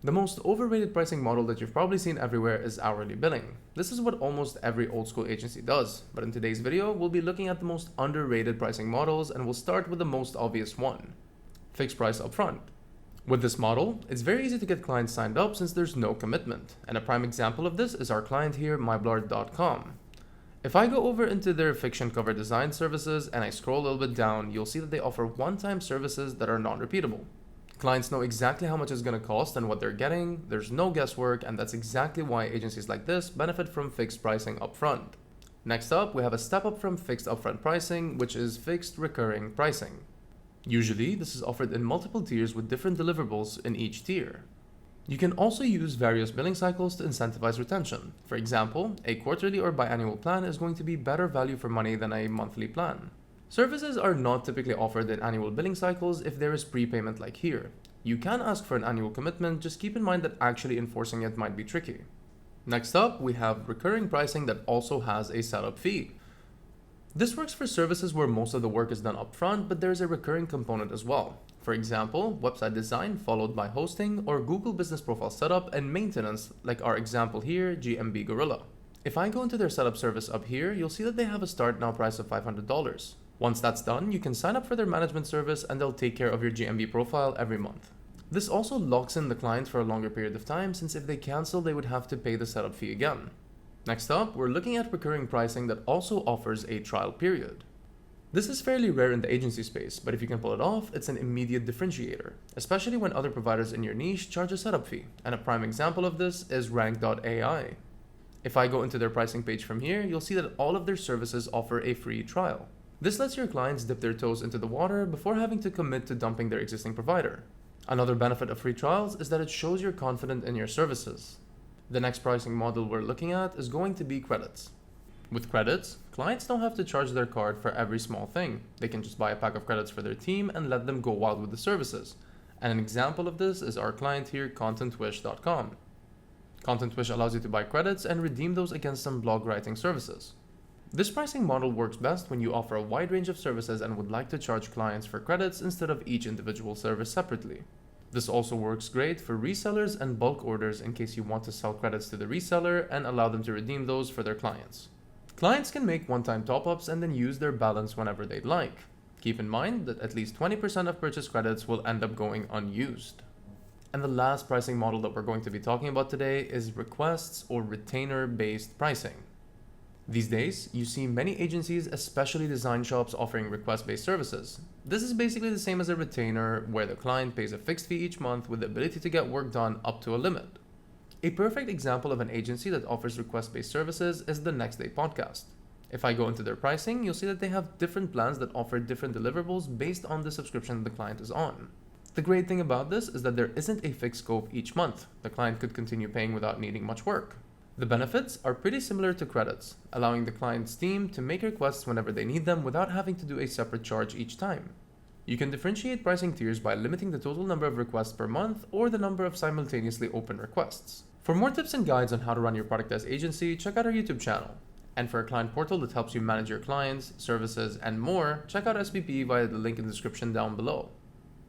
The most overrated pricing model that you've probably seen everywhere is hourly billing. This is what almost every old school agency does, but in today's video, we'll be looking at the most underrated pricing models and we'll start with the most obvious one, fixed price upfront. With this model, it's very easy to get clients signed up since there's no commitment, and a prime example of this is our client here, myblard.com. If I go over into their fiction cover design services and I scroll a little bit down, you'll see that they offer one-time services that are non-repeatable. Clients know exactly how much it's going to cost and what they're getting, there's no guesswork, and that's exactly why agencies like this benefit from fixed pricing upfront. Next up, we have a step up from fixed upfront pricing, which is fixed recurring pricing. Usually, this is offered in multiple tiers with different deliverables in each tier. You can also use various billing cycles to incentivize retention. For example, a quarterly or biannual plan is going to be better value for money than a monthly plan. Services are not typically offered in annual billing cycles if there is prepayment like here. You can ask for an annual commitment, just keep in mind that actually enforcing it might be tricky. Next up, we have recurring pricing that also has a setup fee. This works for services where most of the work is done upfront, but there's a recurring component as well. For example, website design followed by hosting or Google Business Profile setup and maintenance, like our example here, GMB Gorilla. If I go into their setup service up here, you'll see that they have a start now price of $500. Once that's done, you can sign up for their management service and they'll take care of your GMB profile every month. This also locks in the client for a longer period of time, since if they cancel, they would have to pay the setup fee again. Next up, we're looking at recurring pricing that also offers a trial period. This is fairly rare in the agency space, but if you can pull it off, it's an immediate differentiator, especially when other providers in your niche charge a setup fee, and a prime example of this is Rank.ai. If I go into their pricing page from here, you'll see that all of their services offer a free trial. This lets your clients dip their toes into the water before having to commit to dumping their existing provider. Another benefit of free trials is that it shows you're confident in your services. The next pricing model we're looking at is going to be credits. With credits, clients don't have to charge their card for every small thing. They can just buy a pack of credits for their team and let them go wild with the services. And an example of this is our client here, contentwish.com. Contentwish allows you to buy credits and redeem those against some blog writing services. This pricing model works best when you offer a wide range of services and would like to charge clients for credits instead of each individual service separately. This also works great for resellers and bulk orders in case you want to sell credits to the reseller and allow them to redeem those for their clients. Clients can make one-time top-ups and then use their balance whenever they'd like. Keep in mind that at least 20% of purchase credits will end up going unused. And the last pricing model that we're going to be talking about today is requests or retainer-based pricing. These days, you see many agencies, especially design shops, offering request-based services. This is basically the same as a retainer, where the client pays a fixed fee each month with the ability to get work done up to a limit. A perfect example of an agency that offers request-based services is the Next Day podcast. If I go into their pricing, you'll see that they have different plans that offer different deliverables based on the subscription the client is on. The great thing about this is that there isn't a fixed scope each month. The client could continue paying without needing much work. The benefits are pretty similar to credits, allowing the client's team to make requests whenever they need them without having to do a separate charge each time. You can differentiate pricing tiers by limiting the total number of requests per month or the number of simultaneously open requests. For more tips and guides on how to run your productized agency, check out our YouTube channel. And for a client portal that helps you manage your clients, services, and more, check out SBP via the link in the description down below.